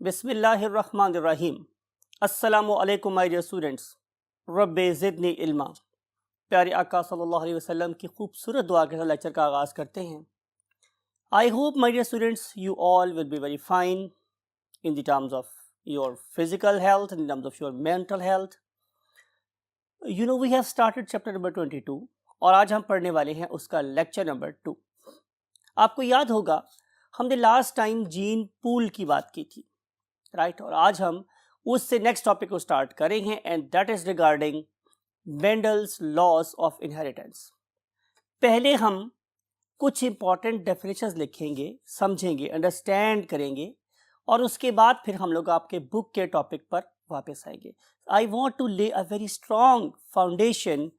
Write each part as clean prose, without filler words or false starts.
बिस्मिल्लाहिर्रहमानिर्रहीम। अस्सलामु अलैकुम माय डियर स्टूडेंट्स। रब्बे ज़िदनी इल्मा। प्यारे आका सल्लल्लाहु अलैहि वसल्लम की खूबसूरत दुआ के साथ लेक्चर का आगाज़ करते हैं। I hope my dear students you all will be very fine in the terms of your physical health, in terms of your mental health. You know we have started chapter number 22 और आज हम पढ़ने वाले हैं उसका lecture number 2। आपको याद होगा हमने लास्ट टाइम जीन पूल की बात की थी, राइट? और आज हम उससे नेक्स्ट टॉपिक को स्टार्ट करेंगे and that is regarding Mendel's laws of inheritance. पहले हम कुछ इंपॉर्टेंट डेफिनेशंस लिखेंगे, समझेंगे, अंडरस्टैंड करेंगे और उसके बाद फिर हम लोग आपके बुक के टॉपिक पर वापस आएंगे। आई want to lay a very strong foundation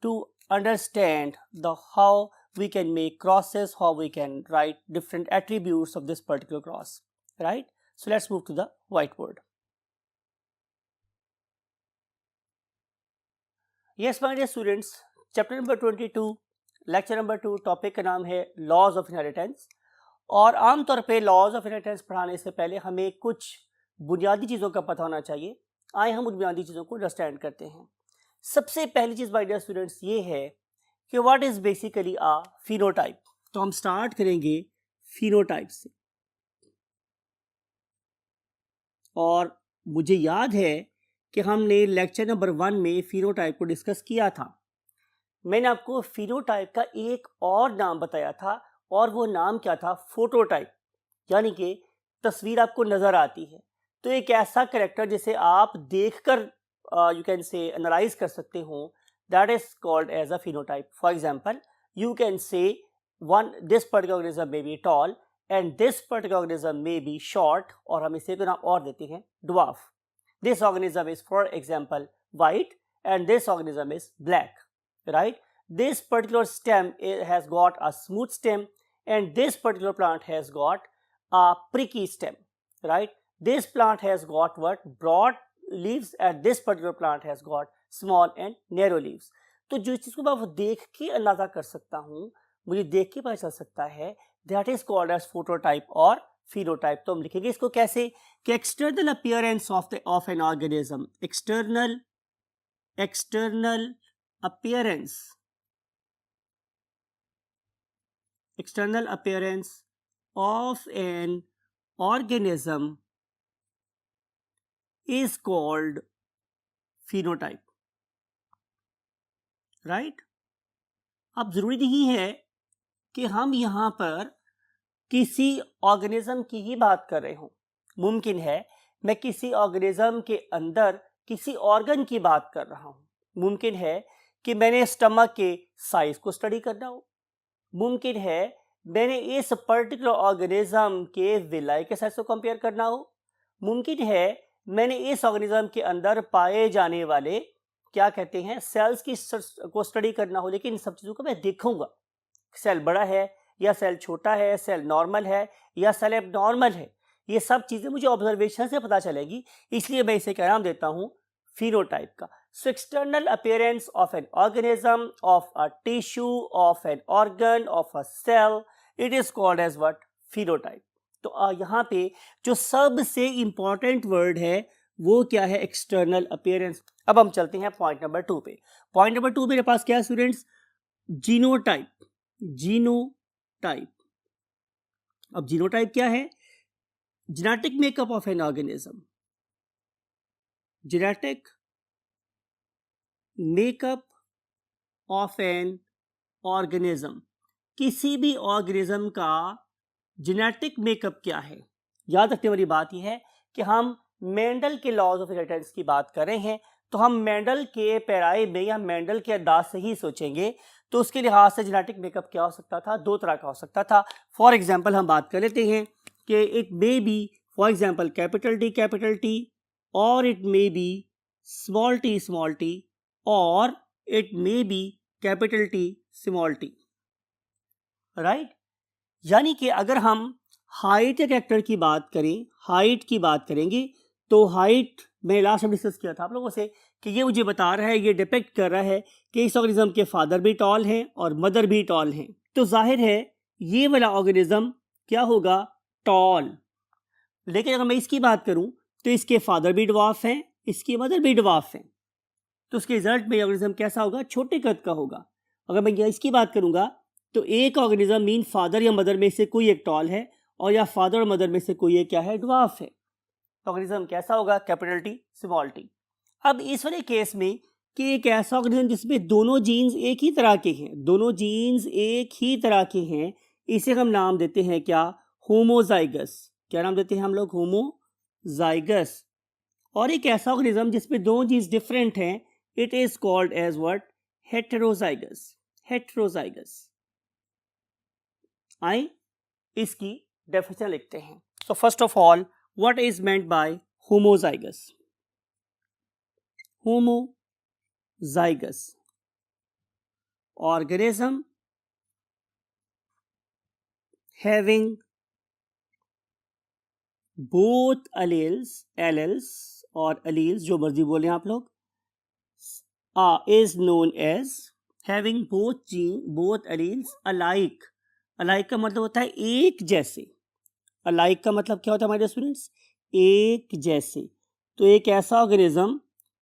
to understand the how we can make crosses, how we can write different attributes of this particular cross, right? So let's move to the whiteboard. Yes my dear students, chapter number 22 lecture number 2 topic का नाम है laws of inheritance. और आमतौर पे laws of inheritance पढ़ाने से पहले हमें कुछ बुनियादी चीज़ों का पता होना चाहिए। आइए हम उन बुनियादी चीज़ों को अंडरस्टैंड करते हैं। सबसे पहली चीज़ माय डियर स्टूडेंट्स ये है कि what is basically a phenotype. तो हम स्टार्ट करेंगे फिनोटाइप से। और मुझे याद है कि हमने लेक्चर नंबर 1 में फिनोटाइप को डिस्कस किया था। मैंने आपको फिनोटाइप का एक और नाम बताया था और वो नाम क्या था? फोटोटाइप, यानी कि तस्वीर आपको नजर आती है तो एक ऐसा कैरेक्टर जिसे आप देखकर यू कैन से एनालाइज कर सकते हो, that is called as a phenotype. For example, you can say this particular organism may be tall and this particular organism may be short, और हम इसे नाम और देते हैं dwarf. This organism is for example white and this organism is black, right? This particular stem has got a smooth stem and this particular plant has got a pricky stem, right? This plant has got what? Broad leaves and this particular plant has got small and narrow leaves. तो जो चीज को मैं देख के अंदाजा कर सकता हूँ, मुझे देख के पता चल सकता है, दैट इज कॉल्ड एज फोटोटाइप और फिनोटाइप। तो हम लिखेंगे इसको कैसे कि external appearance of an organism, external appearance of an organism is called phenotype, right? अब जरूरी नहीं है कि हम यहां पर किसी ऑर्गेनिज्म की ही बात कर रहे हो। मुमकिन है मैं किसी ऑर्गेनिज्म के अंदर किसी ऑर्गन की बात कर रहा हूं। मुमकिन है कि मैंने स्टमक के साइज को स्टडी करना हो। मुमकिन है मैंने इस पर्टिकुलर ऑर्गेनिज्म के विलाई के साइज को कंपेयर करना हो। मुमकिन है मैंने इस ऑर्गेनिज्म के अंदर पाए जाने वाले क्या कहते हैं सेल्स की को स्टडी करना हो। लेकिन इन सब चीज़ों को मैं देखूंगा, सेल बड़ा है या सेल छोटा है, सेल नॉर्मल है या सेल एबनॉर्मल है, ये सब चीज़ें मुझे ऑब्जर्वेशन से पता चलेगी। इसलिए मैं इसे क्या नाम देता हूँ? फिनोटाइप का। So external appearance of an organism, of a tissue, of an organ, of a cell, it is called as what? Phenotype. तो यहाँ पे जो सबसे इंपॉर्टेंट वर्ड है वो क्या है? External appearance. अब हम चलते हैं पॉइंट नंबर 2 पे। पॉइंट नंबर 2 मेरे पास क्या है स्टूडेंट्स? जीनोटाइप। जीनोटाइप। अब जीनोटाइप क्या है? Genetic makeup of an organism. Genetic makeup of an organism. किसी भी ऑर्गेनिज्म का जेनेटिक मेकअप क्या है? याद रखने वाली बात यह है कि हम मेंडल के लॉज ऑफ इनहेरिटेंस की बात कर रहे हैं, तो हम मेंडल के पैराई में या मेंडल के अंदाज से ही सोचेंगे। तो उसके लिहाज से जेनेटिक मेकअप क्या हो सकता था? 2 तरह का हो सकता था। फॉर एग्जांपल हम बात कर लेते हैं कि it may be for example capital T और it may be small T और it may be capital T small T, right? यानी कि अगर हम हाइट या कैरेक्टर की बात करें, हाइट की बात करेंगे तो हाइट मैं लास्ट में डिस्कस किया था आप लोगों से कि ये मुझे बता रहा है, ये डिपेक्ट कर रहा है कि इस ऑर्गेनिज्म के फादर भी टॉल हैं और मदर भी टॉल हैं। तो जाहिर है ये वाला ऑर्गेनिज्म क्या होगा? टॉल, लेकिन अगर मैं इसकी बात करूं तो इसके फादर भी ड्वार्फ हैं, इसकी मदर भी ड्वार्फ हैं, तो उसके रिजल्ट में ऑर्गेनिज्म कैसा होगा? छोटे कद का होगा। अगर मैं इसकी बात करूंगा तो एक ऑर्गेनिज्म मीन फादर या मदर में से कोई एक टॉल है और या फादर और मदर में से कोई एक क्या है? ड्वार्फ है। ऑर्गेनिज्म कैसा होगा? Capital T small T. अब इस वाले केस में कि एक ऐसा ऑर्गेनिज्म जिसमें दोनों जीन्स एक ही तरह के हैं, दोनों जीन्स एक ही तरह के हैं, इसे हम नाम देते हैं क्या? होमोजाइगस। क्या नाम देते हैं हम लोग? होमोजाइगस। और एक ऐसा ऑर्गेनिज्म जिसमें दोनों जीन्स डिफरेंट हैं, it is called as what? Heterozygous. Heterozygous. आई इसकी डेफिनेशन लिखते हैं। So first of all, what is meant by homozygous? homozygous organism having both alleles और alleles जो मर्जी बोले आप लोग, is known as having both alleles alike। alike का मतलब होता है एक जैसे। alike का मतलब क्या होता है हमारे स्टूडेंट्स? एक जैसे। तो एक ऐसा ऑर्गेनिज्म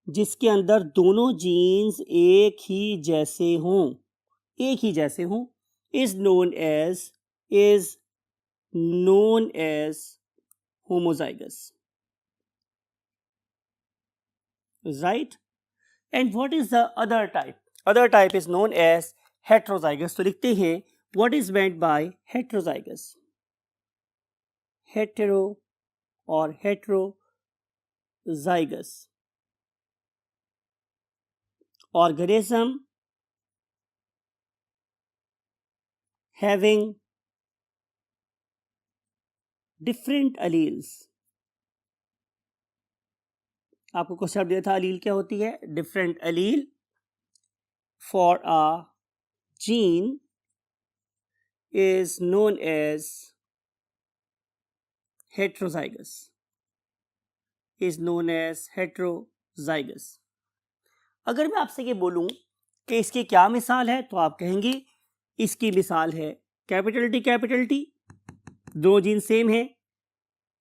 जिसके अंदर दोनों जीन्स एक ही जैसे हों, एक ही जैसे हों, is known as homozygous, right? And what is the other type? Other type is known as heterozygous। तो लिखते हैं what is meant by heterozygous? hetero or heterozygous organism having different alleles। आपको क्वेश्चन दिया था अलील क्या होती है? Different allele for a gene is known as heterozygous, is known as heterozygous। अगर मैं आपसे ये बोलूं कि इसकी क्या मिसाल है तो आप कहेंगे इसकी मिसाल है कैपिटल टी दोनों जीन सेम है,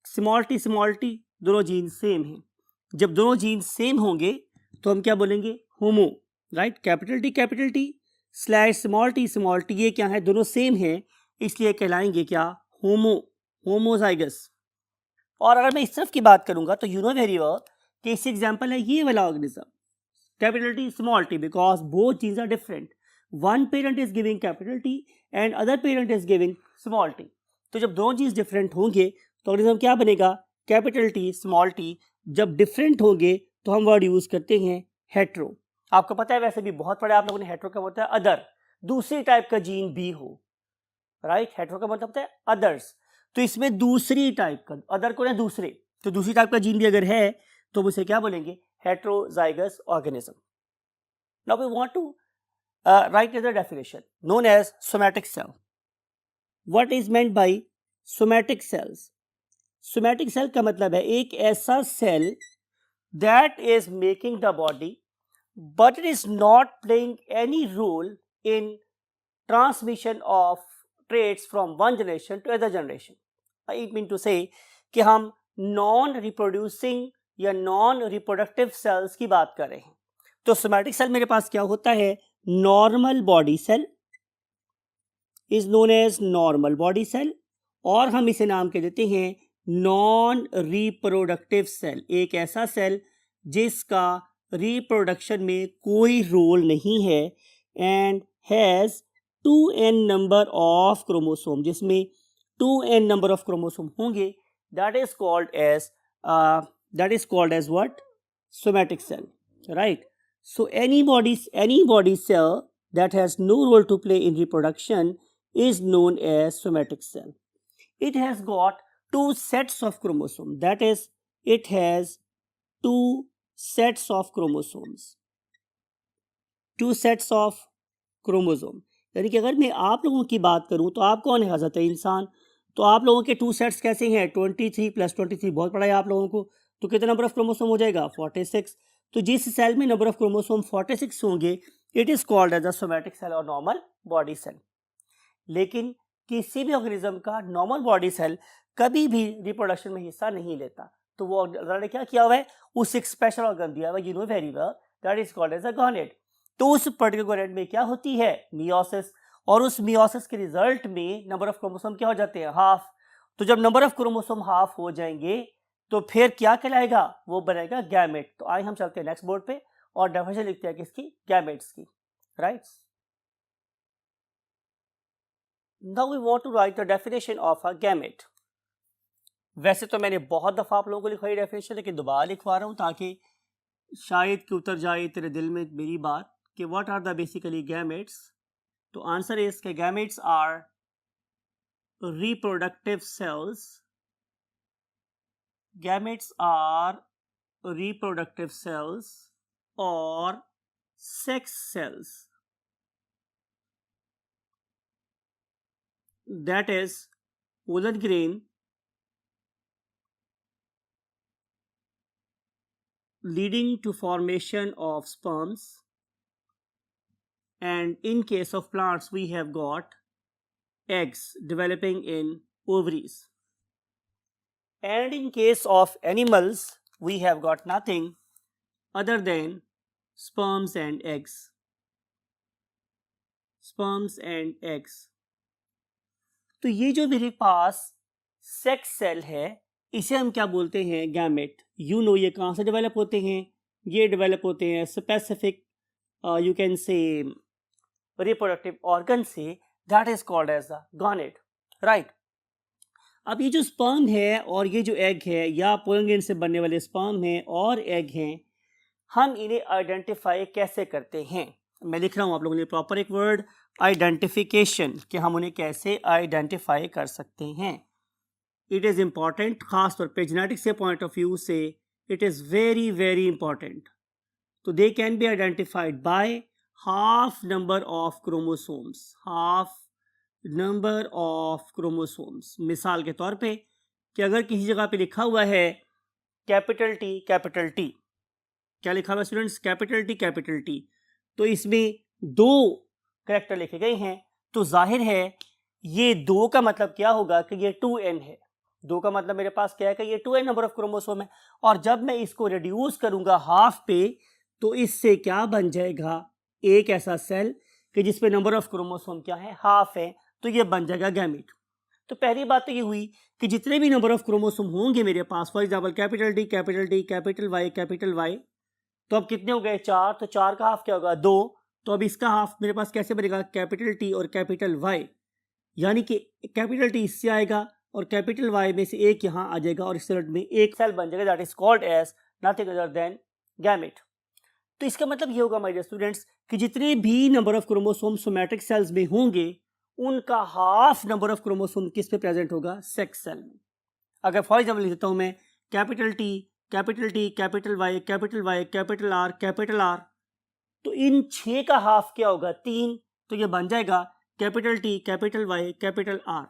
स्मॉल टी दोनों जीन सेम हैं। जब दोनों जीन सेम होंगे तो हम क्या बोलेंगे? Homo, right? Capital T slash small T ये क्या है? दोनों सेम हैं, इसलिए कहलाएंगे क्या? होमोजाइगस। और अगर मैं इस तरफ की बात करूंगा तो यू नो वेरी वेल कि इससे एग्जांपल है ये वाला organism capital T small T, because both genes are different. One parent is giving capital T and other parent is giving small T. तो जब दोनों जीन्स डिफरेंट होंगे तो ऑर्गेनिज्म क्या बनेगा? Capital T small T. जब डिफरेंट होंगे तो हम वर्ड यूज करते हैं हेट्रो। आपको पता है वैसे भी बहुत पढ़े आप लोगों ने, हेट्रो का होता है अदर, दूसरी टाइप का जीन भी हो, राइट? हेट्रो का मतलब होता है अदर्स। तो इसमें दूसरी टाइप का, अदर को ना दूसरे, तो दूसरी टाइप का जीन भी अगर है तो उसे क्या बोलेंगे? Heterozygous organism. Now we want to write the definition known as somatic cell. What is meant by somatic cells? Somatic cell का मतलब है एक ऐसा cell that is making the body but it is not playing any role in transmission of traits from one generation to other generation. I mean to say कि हम non reproducing या non reproductive cells की बात कर रहे हैं। तो somatic cell मेरे पास क्या होता है? Normal body cell is known as normal body cell, और हम इसे नाम कह देते हैं नॉन रिप्रोडक्टिव सेल। एक ऐसा सेल जिसका रिप्रोडक्शन में कोई रोल नहीं है and has 2n number of chromosome, जिसमें 2n नंबर ऑफ क्रोमोसोम होंगे, that is called as what? Somatic cell, right? So any body cell that has no role to play in reproduction is known as somatic cell. It has got two sets of chromosomes. That is, it has two sets of chromosomes. Two sets of chromosome. यानी कि अगर मैं आप लोगों की बात करूं तो आप कौन है? हज़रत इंसान। तो आप लोगों के टू सेट्स कैसे हैं? 23 + 23 बहुत पड़ा है आप लोगों को, तो कितना नंबर ऑफ क्रोमोसोम हो जाएगा? 46। तो जिस सेल में नंबर ऑफ क्रोमोसोम 46 होंगे, it is called as a somatic cell और नॉर्मल बॉडी सेल। लेकिन किसी भी ऑर्गेनिज्म का नॉर्मल बॉडी सेल कभी भी रिप्रोडक्शन में हिस्सा नहीं लेता, तो वो अल्लाह ने क्या किया हुआ है, उस एक स्पेशल ऑर्गन दिया हुआ है, you know very well, that is called as a gonad. तो उस पर्टिकुलर गॉनेड में क्या होती है, मियोसिस, और उस मियोसिस के रिजल्ट में नंबर ऑफ क्रोमोसोम क्या हो जाते हैं, हाफ। तो जब नंबर ऑफ क्रोमोसोम हाफ हो जाएंगे तो फिर क्या कहलाएगा, वो बनेगा गैमेट। तो आइए हम चलते हैं नेक्स्ट बोर्ड पे और डेफिनेशन लिखते हैं किसकी, गैमेट्स की, right. Now we want to write the definition of a gamete. वैसे तो मैंने बहुत दफा आप लोगों को लिखवाई डेफिनेशन, लेकिन दोबारा लिखवा रहा हूं ताकि शायद कि उतर जाए तेरे दिल में मेरी बात कि what are the basically gametes. तो आंसर इज के gametes are reproductive cells. Gametes are reproductive cells or sex cells. That is woolen grain leading to formation of sperms, and in case of plants we have got eggs developing in ovaries, and in case of animals we have got nothing other than sperms and eggs. Sperms and eggs. तो ये जो मेरे पास sex cell है इसे हम क्या बोलते हैं, गैमेट। यू नो ये कहाँ से डेवलप होते हैं, ये डेवलप होते हैं specific you can say reproductive organ से, that is called as the gonad, right. अब ये जो स्पर्म है और ये जो एग है, या पोलन ग्रेन से बनने वाले स्पर्म हैं और एग हैं, हम इन्हें आइडेंटिफाई कैसे करते हैं। मैं लिख रहा हूँ आप लोगों के लिए प्रॉपर एक वर्ड, आइडेंटिफिकेशन, कि हम उन्हें कैसे आइडेंटिफाई कर सकते हैं। इट इज़ इम्पॉर्टेंट, खास तौर पे जेनेटिक्स के पॉइंट ऑफ व्यू से it is very very important. तो they can be identified by half number of chromosomes, half number of chromosomes. मिसाल के तौर पे कि अगर किसी जगह पे लिखा हुआ है कैपिटल टी, क्या लिखा हुआ है स्टूडेंट्स, कैपिटल टी, तो इसमें 2 कैरेक्टर लिखे गए हैं, तो जाहिर है ये 2 का मतलब क्या होगा कि ये 2n है। 2 का मतलब मेरे पास क्या है कि ये 2n नंबर ऑफ क्रोमोसोम है, और जब मैं इसको रिड्यूस करूंगा हाफ पे तो इससे क्या बन जाएगा, एक ऐसा सेल कि जिसपे नंबर ऑफ क्रोमोसोम क्या है, हाफ है, तो ये बन जाएगा गैमेट। तो पहली बात तो ये हुई कि जितने भी नंबर ऑफ क्रोमोसोम होंगे मेरे पास, for example capital T, capital Y, तो अब कितने हो गए, 4, तो 4 का हाफ क्या होगा, 2, तो अब इसका हाफ मेरे पास कैसे बनेगा, कैपिटल टी और कैपिटल वाई, यानी कि कैपिटल टी इससे आएगा और कैपिटल वाई में से एक यहाँ आ जाएगा और इस रिजल्ट में एक सेल बन जाएगा, that is called as nothing other than gamete. तो इसका मतलब ये होगा माय डियर स्टूडेंट्स कि जितने भी number of chromosome somatic cells में होंगे उनका हाफ नंबर ऑफ क्रोमोसोम किस पे प्रेजेंट होगा, सेक्स सेल में। अगर फॉर एग्जाम्पल लिख देता हूँ मैं capital T, capital Y, capital R, तो इन 6 का हाफ क्या होगा, 3, तो ये बन जाएगा capital T, capital Y, capital R,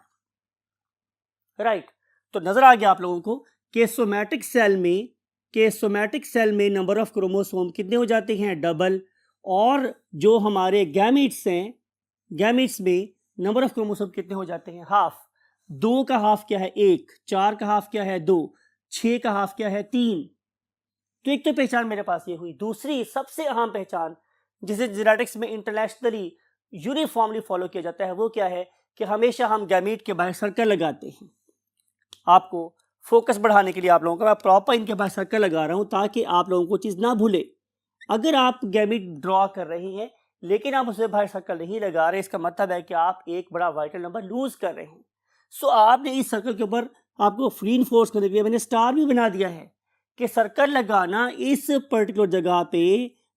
right. तो नजर आ गया आप लोगों को कि सोमैटिक सेल में नंबर ऑफ क्रोमोसोम कितने हो जाते हैं, डबल, और जो हमारे गैमेट्स हैं, गैमेट्स में नंबर ऑफ क्रोमोसोम कितने हो जाते हैं, हाफ। 2 का हाफ क्या है, 1, 4 का हाफ क्या है, 2, 6 का हाफ क्या है, 3। तो एक तो पहचान मेरे पास ये हुई। दूसरी सबसे अहम पहचान जिसे जेनेटिक्स में इंटरनेशनली यूनिफॉर्मली फॉलो किया जाता है वो क्या है कि हमेशा हम गैमेट के बाहर सर्कल लगाते हैं। आपको फोकस बढ़ाने के लिए आप लोगों का मैं प्रॉपर इनके बाहर सर्कल लगा रहा हूं ताकि आप लोगों को चीज़ ना भूले। अगर आप गैमेट ड्रॉ कर रही हैं लेकिन आप उसे बाहर सर्कल नहीं लगा रहे, इसका मतलब है कि आप एक बड़ा वाइटल नंबर लूज कर रहे हैं। सो आपने इस सर्कल के ऊपर आपको रीइंफोर्स करने के लिए मैंने स्टार भी बना दिया है कि सर्कल लगाना इस पर्टिकुलर जगह पे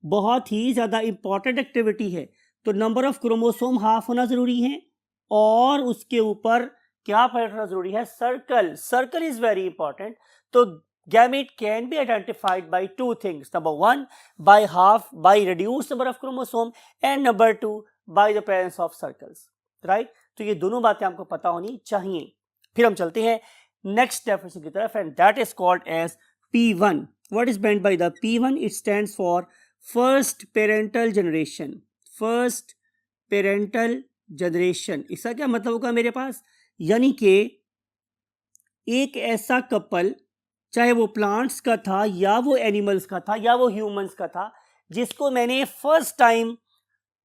बहुत ही ज़्यादा इंपॉर्टेंट एक्टिविटी है। तो नंबर ऑफ क्रोमोसोम हाफ होना ज़रूरी है और उसके ऊपर क्या पढ़ना ज़रूरी है, सर्कल इज़ वेरी इंपॉर्टेंट। तो gamete can be identified by 2 things. Number 1, by reduced number of chromosome, and number 2, by the presence of circles. Right? तो ये दोनों बातें आपको पता होनी चाहिए। फिर हम चलते हैं नेक्स्ट डेफिनेशन की तरफ, and that is called as P1. What is meant by the P1? It stands for first parental generation. First parental generation. इसका क्या मतलब होगा मेरे पास, यानी कि एक ऐसा कपल, चाहे वो प्लांट्स का था या वो एनिमल्स का था या वो ह्यूमंस का था, जिसको मैंने फर्स्ट टाइम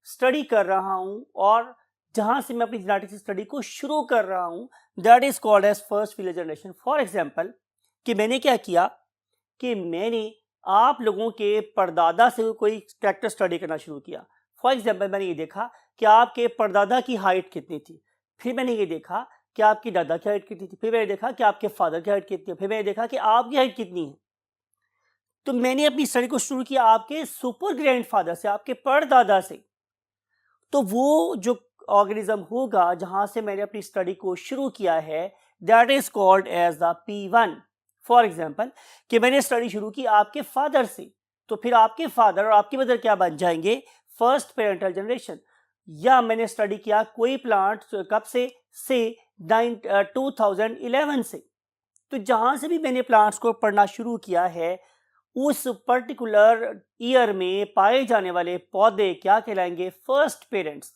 स्टडी कर रहा हूं और जहां से मैं अपनी जेनेटिक्स स्टडी को शुरू कर रहा हूं, that is called as first filial generation. For example कि मैंने क्या किया कि मैंने आप लोगों के परदादा से कोई कैरेक्टर स्टडी करना शुरू किया। फॉर एग्जांपल मैंने ये देखा कि आपके परदादा की हाइट कितनी थी, फिर मैंने ये देखा कि आपकी दादा की हाइट कितनी थी, फिर मैंने देखा कि आपके फादर की हाइट कितनी है, फिर मैंने देखा कि आपकी हाइट कितनी है। तो मैंने अपनी स्टडी को शुरू किया आपके सुपर ग्रैंडफादर से, आपके परदादा से। तो वो जो ऑर्गेनिज्म होगा जहां से मैंने अपनी स्टडी को शुरू किया है, that is called as the P1। For example कि मैंने स्टडी शुरू की आपके फादर से, तो फिर आपके फादर और आपकी मदर क्या बन जाएंगे, फर्स्ट पेरेंटल जनरेशन। या मैंने स्टडी किया कोई प्लांट कब से 2011 से। तो जहां से भी मैंने प्लांट्स को पढ़ना शुरू किया है, उस पर्टिकुलर ईयर में पाए जाने वाले पौधे क्या कहलाएंगे, फर्स्ट पेरेंट्स।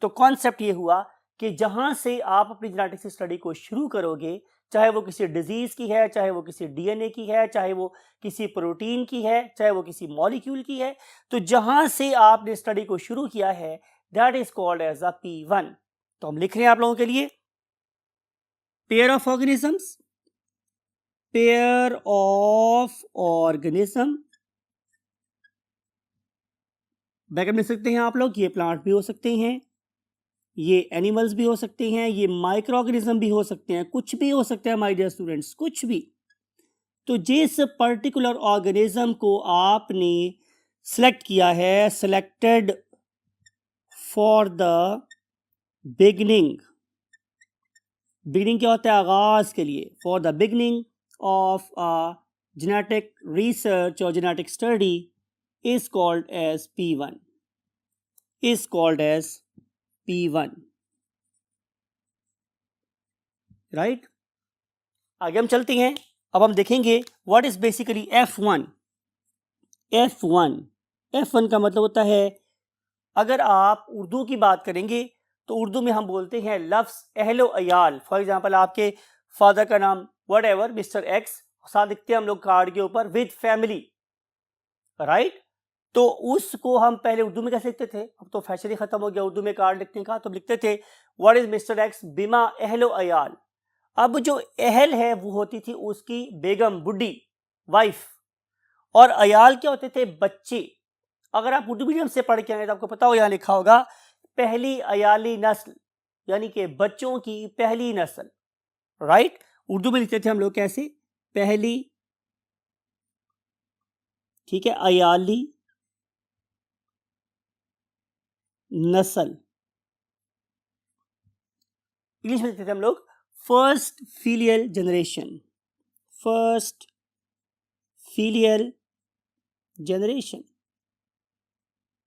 तो कॉन्सेप्ट ये हुआ कि जहां से आप अपनी जेनेटिक्स स्टडी को शुरू करोगे, चाहे वो किसी डिजीज की है, चाहे वो किसी डीएनए की है, चाहे वो किसी प्रोटीन की है, चाहे वो किसी मॉलिक्यूल की है, तो जहां से आपने स्टडी को शुरू किया है, that is called as a P1। तो हम लिख रहे हैं आप लोगों के लिए, pair of organisms, pair of organism, bracket में लिख सकते हैं आप लोग, ये प्लांट भी हो सकते हैं, ये एनिमल्स भी हो सकते हैं, ये माइक्रो ऑर्गेनिज्म भी हो सकते हैं, कुछ भी हो सकता है माय डियर स्टूडेंट्स, कुछ भी। तो जिस पर्टिकुलर ऑर्गेनिज्म को आपने सिलेक्ट किया है, selected for the beginning, beginning क्या होता है, आगाज के लिए, for the beginning of a genetic research और genetic study is called as P1, is called as P1, right? आगे हम चलते हैं, अब हम देखेंगे what is basically F1। F1 का मतलब होता है, अगर आप उर्दू की बात करेंगे तो उर्दू में हम बोलते हैं लफ्ज अहलो अयाल। फॉर एग्जाम्पल आपके फादर का नाम वट एवर मिस्टर एक्स, साथ लिखते हैं हम लोग कार्ड के ऊपर विद फैमिली, राइट? तो उसको हम पहले उर्दू में कैसे लिखते थे, अब तो फैशन ही खत्म हो गया उर्दू में कार्ड लिखने का, तो लिखते थे व्हाट इज मिस्टर एक्स बिमा अहलो अयाल। अब जो अहल है वो होती थी उसकी बेगम, बुड्ढी, वाइफ, और अयाल क्या होते थे, बच्चे। अगर आप उर्दू मीडियम से पढ़ के आए तो आपको पता हो, यहाँ लिखा होगा पहली अयाली नस्ल, यानी कि बच्चों की पहली नस्ल, राइट? उर्दू में लिखते थे हम लोग कैसे, पहली, ठीक है, अयाली नस्ल। इंग्लिश में लिखते थे हम लोग first filial generation, first filial generation.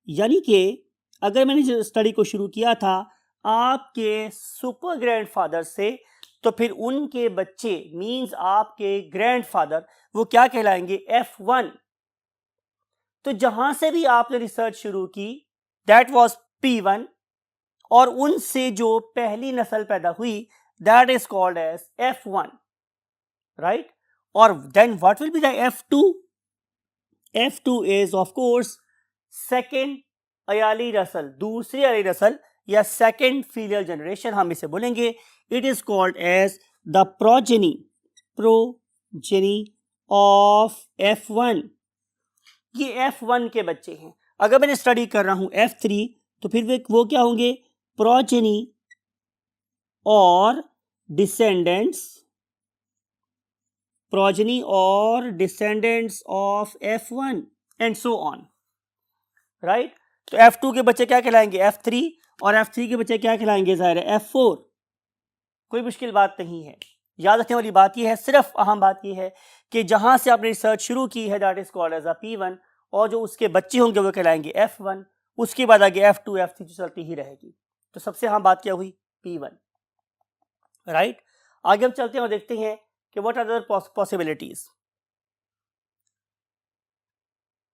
यानी कि अगर मैंने स्टडी को शुरू किया था आपके सुपर ग्रैंडफादर से, तो फिर उनके बच्चे मींस आपके ग्रैंडफादर, वो क्या कहलाएंगे, F1। तो जहां से भी आपने रिसर्च शुरू की, दैट वाज P1, और उनसे जो पहली नस्ल पैदा हुई, that is called as F1, right? और then what will be the F2? F2 is of course second अयाली नस्ल, दूसरी अयाली नस्ल या सेकेंड फीलियल जनरेशन हम इसे बोलेंगे। It is called as the progeny, progeny of F1। ये F1 के बच्चे हैं। अगर मैंने स्टडी कर रहा हूं F3, तो फिर वो क्या होंगे, प्रोजेनी और डिसेंडेंट्स, प्रोजेनी और descendants of F1 and so on, right? तो F2 के बच्चे क्या कहलाएंगे, F3, और F3 के बच्चे क्या कहलाएंगे, जाहिर है F4। कोई मुश्किल बात नहीं है, याद रखने वाली बात यह है, सिर्फ अहम बात यह है कि जहां से आपने रिसर्च शुरू की है, that is called as a P1, और जो उसके बच्चे होंगे वो कहलाएंगे F1। उसके बाद आगे F2 F3 जो चलती ही रहेगी। तो सबसे अहम बात क्या हुई, P1, राइट? आगे हम चलते हैं और देखते हैं कि व्हाट आर अदर पॉसिबिलिटीज।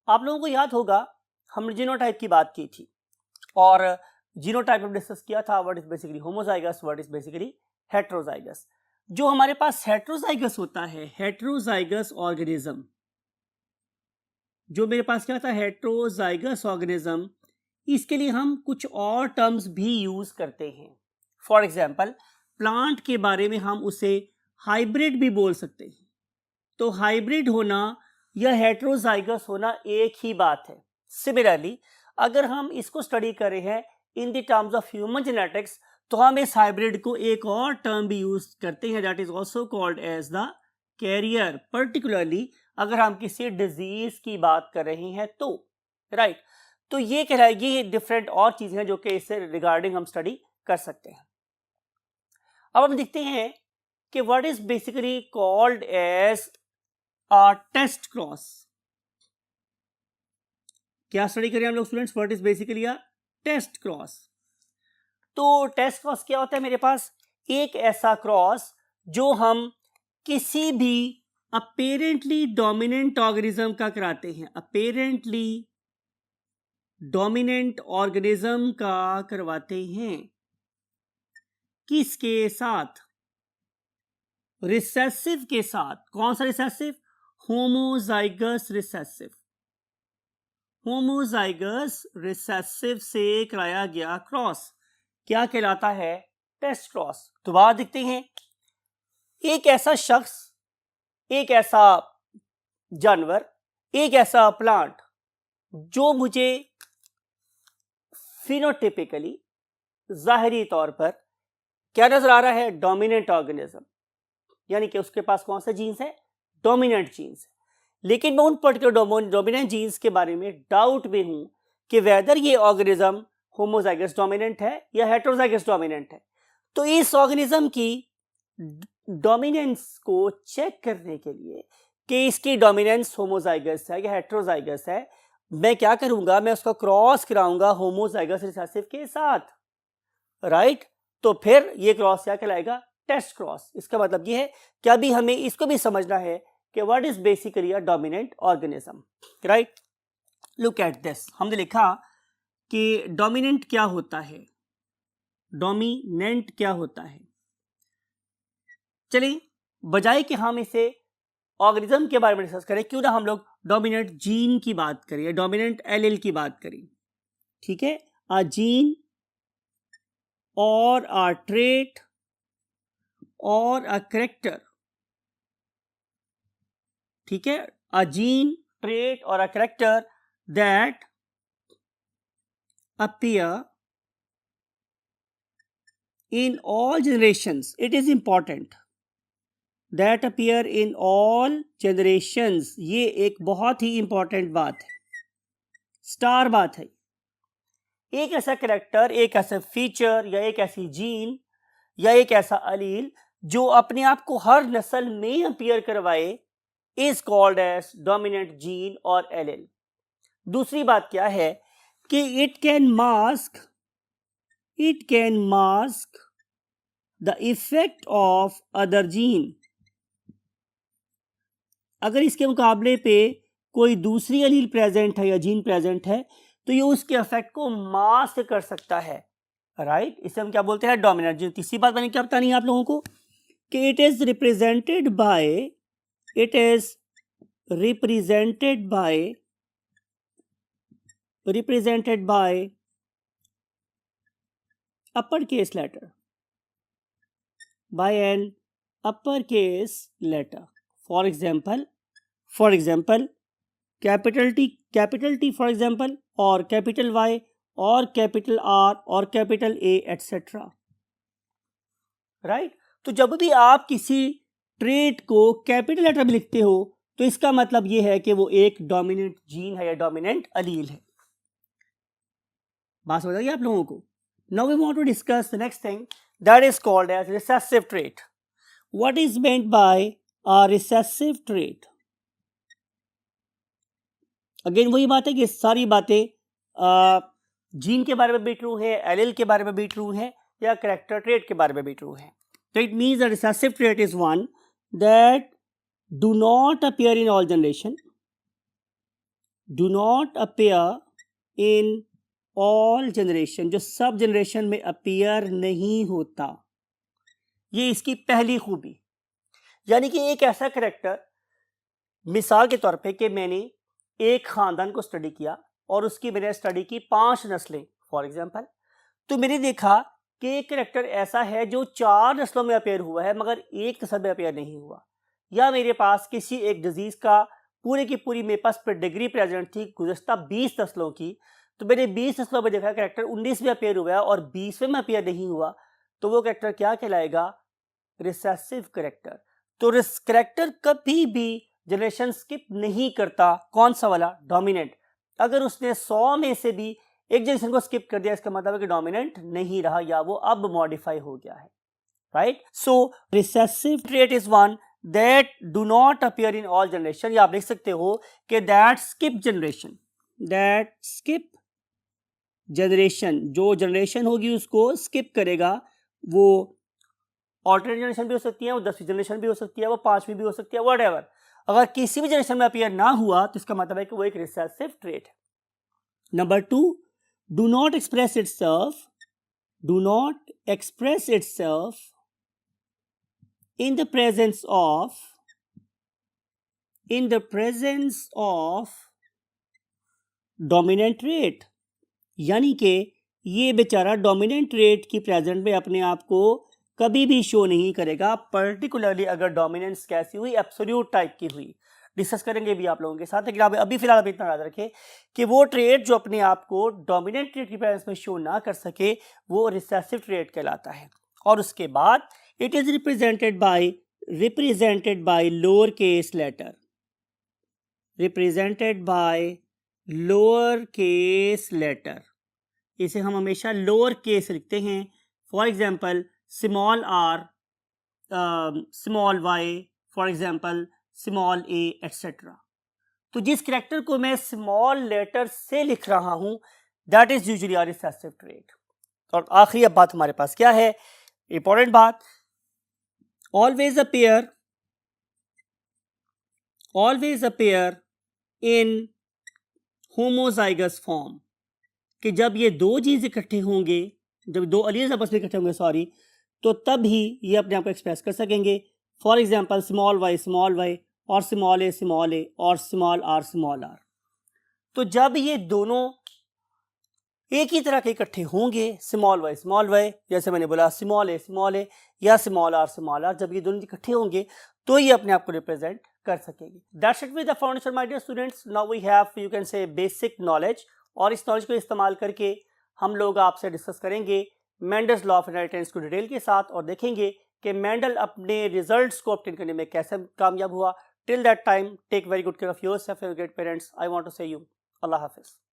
आप लोगों को याद होगा हमने जीनोटाइप की बात की थी, और जीनोटाइप में डिस्कस किया था, what is basically homozygous, what is basically heterozygous. जो हमारे पास हेट्रोजाइगस होता है, हेट्रोजाइगस ऑर्गेनिज्म, जो मेरे पास क्या था, हेट्रोजाइगस ऑर्गेनिज्म, इसके लिए हम कुछ और टर्म्स भी यूज करते हैं। फॉर एग्जाम्पल, प्लांट के बारे में हम उसे हाइब्रिड भी बोल सकते हैं। तो हाइब्रिड होना या हेट्रोजाइगस होना एक ही बात है। सिमिलरली अगर हम इसको स्टडी कर रहे हैं इन the terms of human genetics, तो हम इस हाइब्रिड को एक और टर्म भी यूज करते हैं, that is also called as the carrier. Particularly अगर हम किसी डिजीज की बात कर रहे हैं तो, राइट। तो ये कहलाएगी डिफरेंट और चीजें हैं जो कि इससे रिगार्डिंग हम स्टडी कर सकते हैं। अब हम देखते हैं कि what is basically called as a test cross. क्या स्टडी करें हम लोग students, what is basically a test cross. तो टेस्ट क्रॉस क्या होता है, मेरे पास एक ऐसा क्रॉस जो हम किसी भी अपेरेंटली डोमिनेंट ऑर्गेनिज्म का कराते हैं, अपेरेंटली डोमिनेंट ऑर्गेनिज्म का करवाते हैं। किसके साथ? रिसेसिव के साथ। कौन सा recessive? Homozygous recessive. Homozygous recessive से कराया गया क्रॉस क्या कहलाता है? Test cross. तो बात देखते हैं, एक ऐसा शख्स, एक ऐसा जानवर, एक ऐसा प्लांट जो मुझे फिनोटिपिकली, जाहिरी तौर पर क्या नजर आ रहा है? डोमिनेंट ऑर्गेनिज्म, यानी कि उसके पास कौन सा जीन्स है? डोमिनेंट जीन्स है। लेकिन मैं उन पर्टिकुलर डोमिनेंट जीन्स के बारे में डाउट में हूं कि वेदर ये ऑर्गेनिज्म होमोजाइगस डोमिनेंट है या हेट्रोजाइगस डोमिनेंट है। तो इस ऑर्गेनिज्म की डोमिनेंस को चेक करने के लिए कि इसकी डोमिनेंस होमोजाइगस है या हेट्रोजाइगस है, मैं क्या करूंगा? मैं उसका क्रॉस कराऊंगा होमोजाइगस रिसेसिव के साथ, राइट। तो फिर ये क्रॉस क्या कहलाएगा? Test cross. इसका मतलब ये है कि अभी हमें इसको भी समझना है कि what is basically a dominant organism, right. Look at this, हमने लिखा कि डोमिनेंट क्या होता है, डोमिनेंट क्या होता है। चलिए, बजाय कि हम इसे ऑर्गेनिज्म के बारे में डिस्कस करें, क्यों ना हम लोग डोमिनेंट जीन की बात करें या डोमिनेंट एलील की बात करें। ठीक है, अ जीन और अ ट्रेट और अ कैरेक्टर। ठीक है, अ जीन, ट्रेट और a character that appear in all generations. It is important that appear in all generations. ये एक बहुत ही इंपॉर्टेंट बात है, स्टार बात है। एक ऐसा कैरेक्टर, एक ऐसा फीचर या एक ऐसी जीन या एक ऐसा अलील जो अपने आप को हर नस्ल में अपीयर करवाए is called as dominant gene और एलील। दूसरी बात क्या है कि it can mask the effect of other gene. अगर इसके मुकाबले पे कोई दूसरी अलील प्रेजेंट है या जीन प्रेजेंट है तो ये उसके इफेक्ट को मास्क कर सकता है, राइट। इसे हम क्या बोलते हैं? Dominant gene. तीसरी बात मैंने क्या बतानी है आप लोगों को कि it is represented by upper case letter, by an uppercase letter. For example, capital T for example, or capital Y or capital R or capital A etc. Right? तो जब भी आप किसी ट्रेट को कैपिटल लेटर में लिखते हो तो इसका मतलब यह है कि वो एक डोमिनेंट जीन है या डोमिनेंट अलील है। बात समझ आ गई आप लोगों को? Now we want to discuss the next thing that is called as recessive trait. What is meant by a recessive trait? Again वही बात है कि सारी बातें जीन के बारे में भी ट्रू है, एलील के बारे में भी ट्रू है या कैरेक्टर ट्रेट के बारे में भी ट्रू है। तो it means the recessive trait is one that do not appear in all generation, all generation, जो सब जनरेशन में अपीयर नहीं होता। ये इसकी पहली खूबी, यानी कि एक ऐसा करेक्टर, मिसाल के तौर पे कि मैंने एक खानदान को स्टडी किया और उसकी मैंने स्टडी की 5 नस्लें फॉर एग्जांपल, तो मैंने देखा कि एक करेक्टर ऐसा है जो 4 नस्लों में अपेयर हुआ है मगर एक नस्ल में अपेयर नहीं हुआ। या मेरे पास किसी एक डिजीज का पूरी की पूरी मेरे पास पेडिग्री प्रेजेंट थी गुज़श्ता 20 नस्लों की, तो मैंने 20 नस्लों में देखा करेक्टर 19 में अपेयर हुआ है और 20वें में अपेयर नहीं हुआ, तो वो करेक्टर क्या कहलाएगा? Recessive character. तो करेक्टर कभी भी जनरेशन स्किप नहीं करता। कौन सा वाला? डोमिनेंट। अगर उसने 100 में से भी एक जनरेशन को स्किप कर दिया, इसका मतलब है कि डोमिनेंट नहीं रहा या वो अब मॉडिफाई हो गया है, right? So recessive trait is one that do not appear in all generation, या आप लिख सकते हो कि that skip generation, that skip generation, जो जनरेशन होगी उसको स्किप करेगा। वो ऑल्टरनेट जनरेशन भी हो सकती है, वो 10वीं जनरेशन भी हो सकती है, वो 5वीं भी हो सकती है, व्हाटएवर। अगर किसी भी जनरेशन में अपीयर ना हुआ तो इसका मतलब है कि वो एक रिसेसिव ट्रेट है। Number 2, do not express itself, do not express itself in the presence of dominant trait, यानी कि ये बेचारा डोमिनेंट ट्रेट की प्रेजेंट में अपने आप को कभी भी शो नहीं करेगा, पर्टिकुलरली अगर डोमिनेंस कैसी हुई? एब्सोल्यूट टाइप की हुई। डिस्कस करेंगे भी आप लोगों के साथ, लेकिन आप अभी फिलहाल अभी इतना याद रखें कि वो ट्रेट जो अपने आप को डोमिनेंट ट्रेट की प्रेजेंस में शो ना कर सके वो रिसेसिव ट्रेट कहलाता है। और उसके बाद it is represented by lower case letter, represented by lower case letter। इसे हम हमेशा लोअर केस लिखते हैं। For example small r, small y, for example small a etcetera. तो जिस करेक्टर को मैं स्मॉल लेटर से लिख रहा हूं that is usually are recessive trait. और आखिरी अब बात हमारे पास क्या है? इंपॉर्टेंट बात, always appear in homozygous form, कि जब ये दो जीन्स इकट्ठे होंगे, जब दो एलील्स आपस में इकट्ठे होंगे तो तब ही ये अपने आप को एक्सप्रेस कर सकेंगे। फॉर एग्जांपल स्मॉल y और स्मॉल a और स्मॉल r। तो जब ये दोनों एक ही तरह के इकट्ठे होंगे, स्मॉल y, जैसे मैंने बोला स्मॉल a या स्मॉल r, जब ये दोनों इकट्ठे होंगे तो ये अपने आप को रिप्रेजेंट कर सकेंगे। That's it with the foundation my dear students. Now we have you can say basic knowledge, और इस नॉलेज को इस्तेमाल करके हम लोग आपसे डिस्कस करेंगे मेंडल्स लॉ ऑफ इनहेरिटेंस को डिटेल के साथ, और देखेंगे कि मेंडल अपने रिजल्ट्स को ऑब्टेन करने में कैसे कामयाब हुआ। Till that time take very good care of yourself and your great parents. I want to say you अल्लाह हाफिज़।